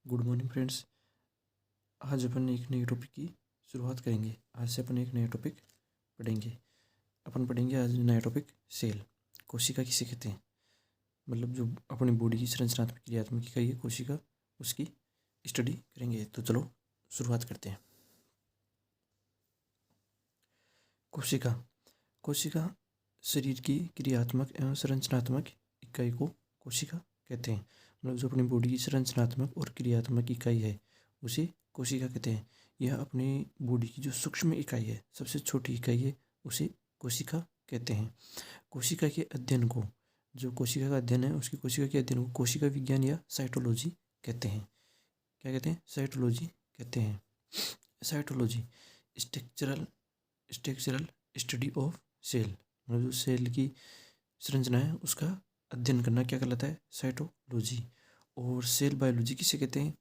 Good morning friends. आज अपन एक नए टॉपिक की शुरुआत करेंगे। आज से अपन एक नया टॉपिक पढ़ेंगे। अपन पढ़ेंगे आज नया टॉपिक सेल। कोशिका किसे कहते हैं, मतलब जो अपनी बॉडी की संरचनात्मक क्रियात्मक इकाई है कोशिका, उसकी स्टडी करेंगे। तो चलो शुरुआत करते हैं। कोशिका कोशिका शरीर की क्रियात्मक एवं संरचनात्मक इकाई को कोशिका कहते हैं। मतलब जो अपनी बॉडी की संरचनात्मक और क्रियात्मक इकाई है उसे कोशिका कहते हैं। यह अपनी बॉडी की जो सूक्ष्म इकाई है, सबसे छोटी इकाई है, उसे कोशिका कहते हैं। कोशिका के अध्ययन को, जो कोशिका का अध्ययन है उसकी कोशिका के अध्ययन को कोशिका विज्ञान या साइटोलॉजी कहते हैं। क्या कहते हैं? साइटोलॉजी कहते हैं। Cytology structural structural study of cell, मतलब जो सेल की संरचना है उसका अध्ययन करना क्या कहलाता है? साइटोलॉजी। और सेल बायोलॉजी किसे कहते हैं?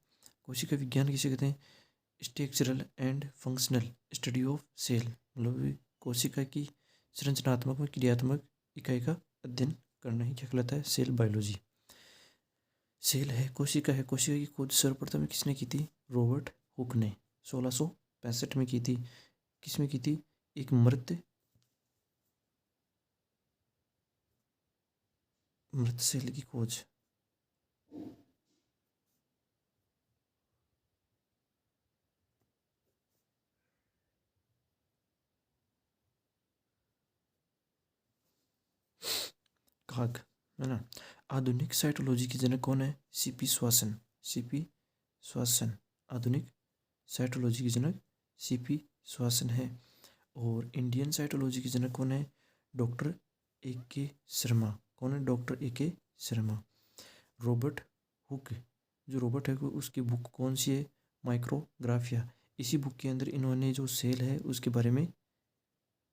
कोशिका विज्ञान किसे कहते हैं? Structural and functional study of cell, मतलब कोशिका की संरचनात्मक और क्रियात्मक इकाई का अध्ययन करना ही क्या कहलाता है? Cell biology. सेल है, कोशिका है। कोशिका की खोज सर्वप्रथम किसने की थी? रॉबर्ट हुक ने 1665 में की थी। किसमें की थी? एक मृत सेल की खोज। काग, है ना। आधुनिक साइटोलॉजी के जनक कौन है? सीपी स्वासन। सीपी स्वासन आधुनिक साइटोलॉजी के जनक सीपी स्वासन है। और इंडियन साइटोलॉजी के जनक कौन है? डॉक्टर ए के शर्मा। कौन है? डॉक्टर ए के शर्मा। रॉबर्ट हुक, जो रॉबर्ट है उसकी बुक कौन सी है? माइक्रोग्राफिया। इसी बुक के अंदर इन्होंने जो सेल है उसके बारे में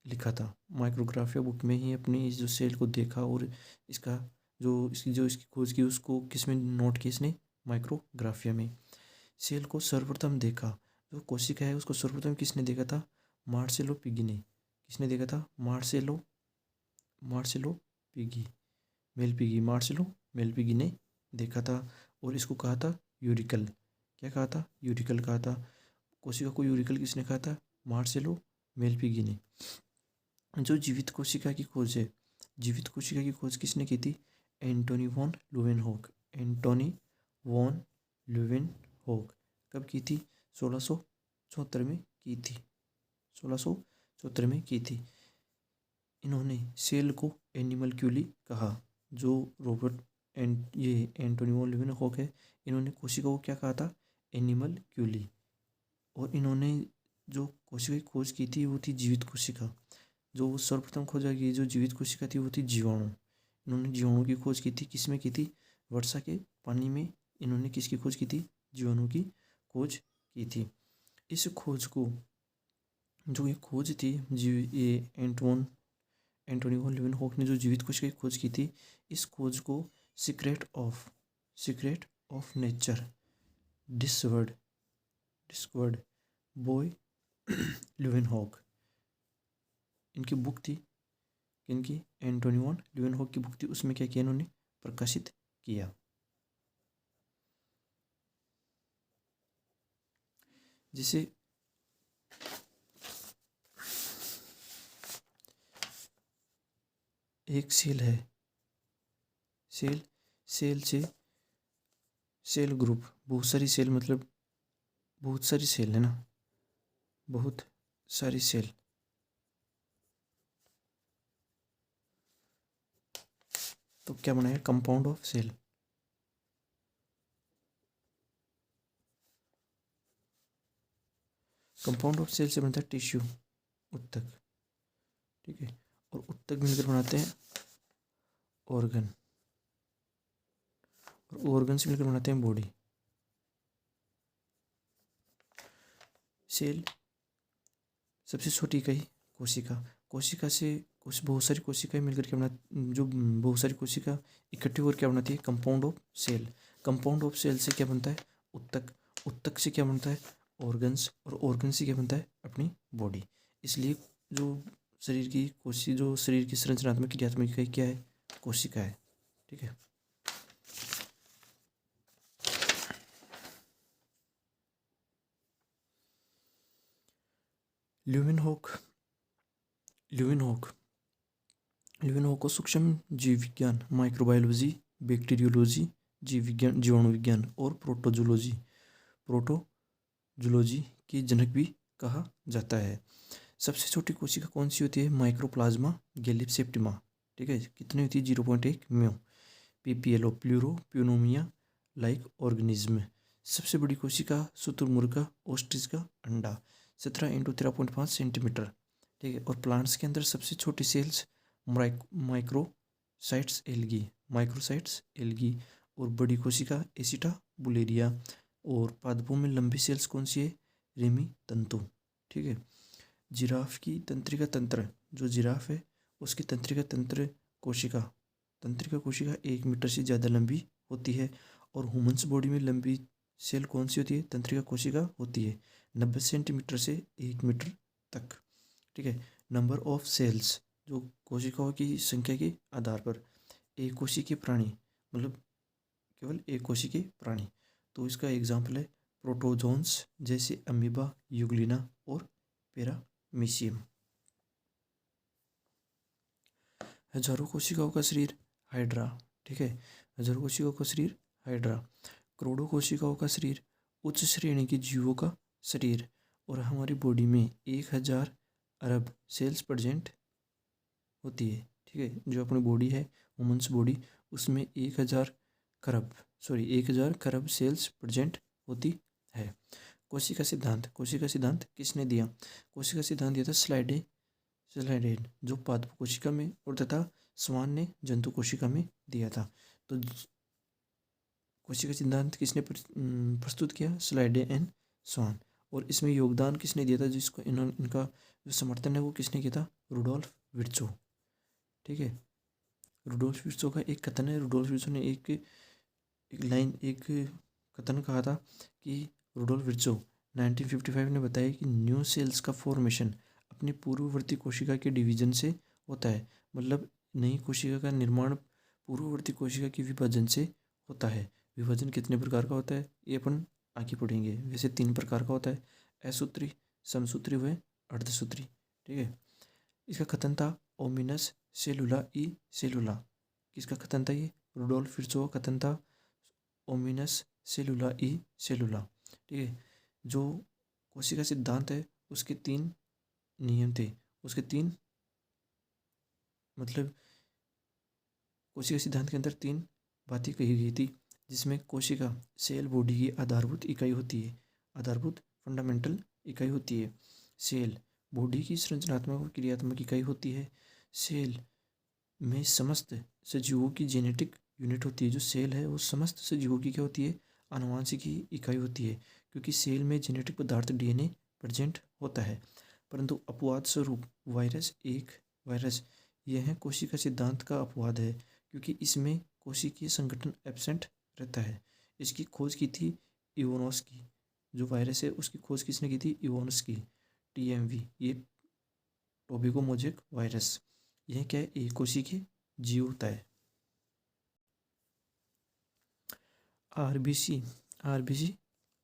लिखा था। माइक्रोग्राफिया बुक में ही अपनी इस जो सेल को देखा और इसका इसकी खोज की उसको किस में नोट किया इसने? माइक्रोग्राफिया में। सेल को सर्वप्रथम देखा, जो कोशिका है उसको सर्वप्रथम किसने देखा था? मार्सेलो पिगी ने। किसने देखा था? मार्सेलो पिगी, मेलपिगी। मार्सेलो मेलपिगी ने देखा था और इसको कहा था यूरिकल। क्या कहा था? यूरिकल कहा था। कोशिका को यूरिकल किसने कहा था? मार्सेलो मेलपिगी ने। जो जीवित कोशिका की खोज है, जीवित कोशिका की खोज किसने की थी? Antonie van Leeuwenhoek. Antonie van Leeuwenhoek कब की थी? 1674 में की थी। 1674 में की थी। इन्होंने सेल को एनिमलक्यूली कहा। जो ये एंटोनी वॉन लुवेनहोक है, इन्होंने कोशिका को क्या कहा था? एनिमलक्यूली। और इन्होंने जो कोशिका की खोज की थी वो थी जीवित कोशिका। जो सर्वप्रथम खोजा गई जो जीवित कोशिका थी वो थी जीवाणु। इन्होंने जीवाणु की खोज की थी। किसमें की थी? वर्षा के पानी में। इन्होंने किसकी खोज की थी? जीवाणु की खोज की थी। इस खोज को, जो ये खोज थी, ये एंटोनी वॉन लीeuwenhoek ने जो जीवित कोशिका की खोज की थी, इस खोज को secret of nature discovered by लीeuwenhoek, इनकी बुक थी। किनकी? एंटोनी वॉन लीeuwenhoek की बुक थी। उसमें क्या किया इन्होंने? प्रकाशित किया। जिसे एक सेल है, सेल से सेल ग्रुप, बहुत सारी सेल, मतलब बहुत सारी सेल है ना, बहुत सारी सेल। तो क्या बनाया? Compound of cell. Compound of cell से बनता है टिश्यू, उत्तक। ठीक है। और उत्तक मिलकर बनाते हैं ऑर्गन, और ऑर्गन से मिलकर बनाते हैं बॉडी। सेल सबसे छोटी इकाई कोशिका। कोशिका से बहुत सारी कोशिकाएं मिलकर क्या बना, जो बहुत सारी कोशिका इकट्ठी होकर क्या बनाती है? Compound of cell. Compound of cell से क्या बनता है? उत्तक। उत्तक से क्या बनता है? ऑर्गन्स। और ऑर्गन से क्या बनता है? अपनी बॉडी। इसलिए जो शरीर की संरचनात्मक क्रियात्मक इकाई क्या है? कोशिका है। ठीक है। ल्यूमेनहोक ल्यूमेनहोक ल्यूमेनहोक को सूक्ष्म जीव विज्ञान, माइक्रोबायोलॉजी, बैक्टीरियोलॉजी, जीव विज्ञान, जीवाणु विज्ञान और प्रोटोजूलॉजी की जनक भी कहा जाता है। सबसे छोटी कोशिका कौन सी होती है? Mycoplasma gallisepticum. ठीक है, कितनी होती है? 0.1 म्यू। PPLO, pleuropneumonia like organism. सबसे बड़ी कोशिका शुतुरमुर्ग का ऑस्ट्रिच का अंडा, 17 × 13.5 सेंटीमीटर। ठीक है, और प्लांट्स के अंदर सबसे छोटी सेल्स माइक्रोसाइट्स एल्गी और बड़ी कोशिका एसिटा बुलेरिया। और पादपों में लंबी सेल्स कौन सी है? रेमी तंतु। ठीक है, जिराफ की तंत्रिका तंत्र, जो जिराफ है उसकी तंत्रिका कोशिका 1 मीटर से ज़्यादा लंबी होती है। और ह्यूमन्स बॉडी में लंबी सेल कौन सी होती है? तंत्रिका कोशिका होती है, 90 सेंटीमीटर से 1 मीटर तक। ठीक है, नंबर ऑफ सेल्स, जो कोशिकाओं की संख्या के आधार पर एक कोशिकीय प्राणी, मतलब केवल एक कोशिकीय प्राणी। तो इसका एग्जाम्पल है प्रोटोजोन्स, जैसे अमीबा, यूग्लिना और पैरामीशियम। हजारों कोशिकाओं का शरीर हाइड्रा। ठीक है, हजारों कोशिकाओं का शरीर हाइड्रा। करोड़ों कोशिकाओं का शरीर उच्च श्रेणी के जीवों का शरीर। और हमारी बॉडी में 1000 अरब सेल्स प्रेजेंट होती है। ठीक है, जो अपनी बॉडी है, ह्यूमन्स बॉडी, उसमें 1000 खरब सेल्स प्रेजेंट होती है। कोशिका सिद्धांत किसने दिया? कोशिका सिद्धांत दिया था स्लाइडेन, जो पादप कोशिका में, और तथा स्वान ने जंतु कोशिका में दिया था। तो कोशिका सिद्धांत किसने प्रस्तुत किया? स्लाइडे एंड स्वान। और इसमें योगदान किसने दिया था? जिसको इनका जो समर्थन है वो किसने किया था? Rudolf Virchow. ठीक है, रुडोल्फ विर्चो का एक कथन है। रुडोल्फ विर्चो ने एक कथन कहा था कि रुडोल्फ विर्चो 1955 ने बताया कि न्यू सेल्स का फॉर्मेशन अपनी पूर्ववर्ती कोशिका के डिवीजन से होता है। मतलब नई कोशिका का निर्माण पूर्ववर्ती कोशिका के विभाजन से होता है। विभाजन कितने प्रकार का होता है ये अपन आगे पढ़ेंगे। वैसे 3 प्रकार का होता है, असूत्री, समसूत्री व अर्धसूत्री। ठीक है, इसका कथन था ओमिनस सेलुला ई सेलुला। किसका कथन था ये? रुडोल्फ विर्चो का कथन था ओमिनस सेलुला ई सेलुला। ठीक है, जो कोशिका सिद्धांत है उसके 3 नियम थे, उसके 3 मतलब कोशिका सिद्धांत के अंदर 3 बातें कही गई थी, जिसमें कोशिका सेल बॉडी की आधारभूत इकाई होती है, आधारभूत फंडामेंटल इकाई होती है। सेल बॉडी की संरचनात्मक और क्रियात्मक इकाई होती है। सेल में समस्त सजीवों की जेनेटिक यूनिट होती है। जो सेल है वो समस्त सजीवों की क्या होती है? आनुवांशिक इकाई होती है, क्योंकि सेल में जेनेटिक पदार्थ डीएनए प्रेजेंट होता है। परंतु अपवाद स्वरूप वायरस यह कोशिका सिद्धांत का अपवाद है, क्योंकि इसमें कोशिकीय संगठन एब्सेंट रहता है। इसकी खोज की थी इवानोस्की। जो वायरस है उसकी खोज किसने की थी? इवानोस्की। टीएमवी, ये टोबैको मोज़ेक वायरस, यह क्या है? एक कोशिकीय जीव होता है। आरबीसी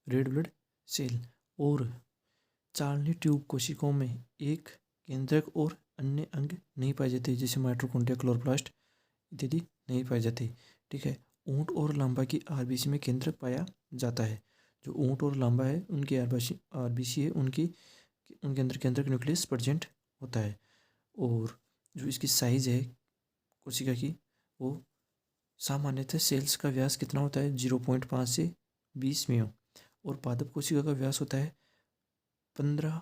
रेड ब्लड सेल और चार्ली ट्यूब कोशिकाओं में एक केंद्रक और अन्य अंग नहीं पाए जाते, जैसे माइटोकॉन्ड्रिया, क्लोरोप्लास्ट इत्यादि नहीं पाए जाते। ठीक है, ऊंट और लांबा की आरबीसी में केंद्रक पाया जाता है। जो ऊंट और लांबा है उनकी आरबीसी है, उनके अंदर केंद्रक न्यूक्लियस प्रेजेंट होता है। और जो इसकी साइज़ है कोशिका की, वो सामान्यतः सेल्स का व्यास कितना होता है? 0.5 से 20 म्यू। और पादप कोशिका का व्यास होता है 15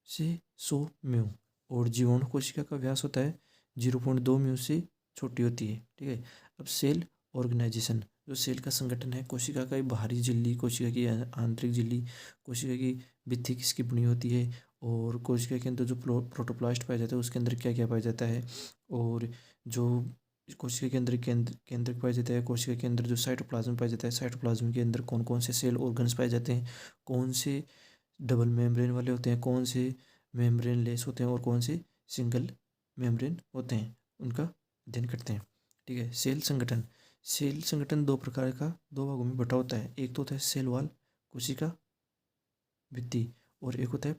से 100 म्यू। और जीवाणु कोशिका का व्यास होता है 0.2 म्यू से छोटी होती है। ठीक है, अब सेल ऑर्गेनाइजेशन, जो सेल का संगठन है, कोशिका का बाहरी झिल्ली, कोशिका की आंतरिक झिल्ली, कोशिका की भित्ति किसकी बनी होती है, और कोशिका के अंदर जो प्रोटोप्लास्ट पाया जाता है उसके अंदर क्या क्या पाया जाता है, और जो कोशिका के अंदर केंद्रक पाया जाता है, कोशिका के अंदर जो साइटोप्लाज्म पाया जाता है, साइटोप्लाज्म के अंदर कौन कौन से सेल ऑर्गन्स पाए जाते हैं, कौन से डबल मेम्ब्रेन वाले होते हैं, कौन से मेम्ब्रेन लेस होते हैं, और कौन से सिंगल मेम्ब्रेन होते हैं, उनका अध्ययन करते हैं। ठीक है, सेल संगठन 2 प्रकार का, 2 भागों में बटा होता है। एक तो होता है सेल वॉल, कोशिका भित्ति, और एक होता है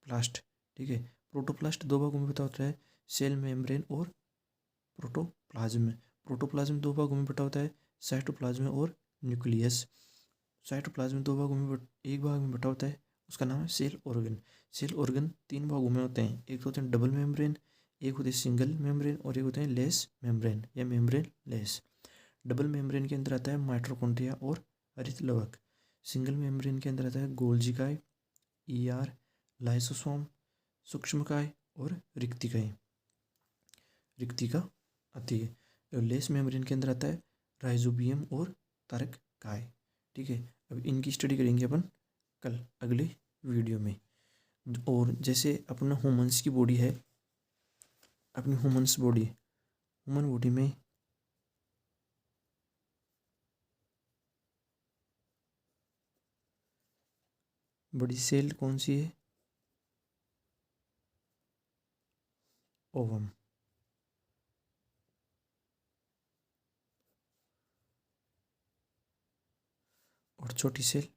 प्रोटोप्लास्ट। ठीक है, प्रोटोप्लास्ट दो भागों में बटा होता है, सेल मेम्ब्रेन और प्रोटोप्लाज्म। प्रोटोप्लाज्म दो भागों में बटा होता है, साइटोप्लाज्म और न्यूक्लियस। साइटोप्लाज्म दो भागों में एक भाग में बटा होता है, उसका नाम है सेल ऑर्गन। सेल ऑर्गन तीन भागों में होते हैं, एक होते हैं डबल मेम्ब्रेन, एक होते हैं सिंगल मेम्ब्रेन और एक होते हैं लेस मेम्ब्रेन या मेम्ब्रेन लेस। डबल मेम्ब्रेन के अंदर आता है माइटोकॉन्ड्रिया और हरित लवक। सिंगल मेम्ब्रेन के अंदर आता है गोल्जिकाय, ईआर, लाइसोसोम, सूक्ष्मकाय और रिक्तिकाएं। रिक्तिका आती है। और लेस मेम्ब्रेन के अंदर आता है राइजोबियम और तारककाय। ठीक है, अब इनकी स्टडी करेंगे अपन कल अगले वीडियो में। और जैसे अपना ह्यूमंस की बॉडी है, अपनी ह्यूमन बॉडी में बड़ी सेल कौन सी है? ओवम। और छोटी सेल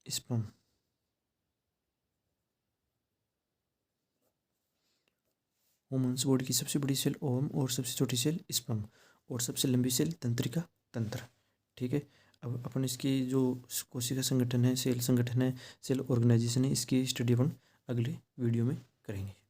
स्पर्म। ह्यूमन्स बॉडी की सबसे बड़ी सेल ओवम और सबसे छोटी सेल स्पर्म और सबसे लंबी सेल तंत्रिका तंत्र। ठीक है, अब अपन इसकी जो कोशिका संगठन है, सेल संगठन है, सेल ऑर्गेनाइजेशन है, इसकी स्टडी अपन अगले वीडियो में करेंगे।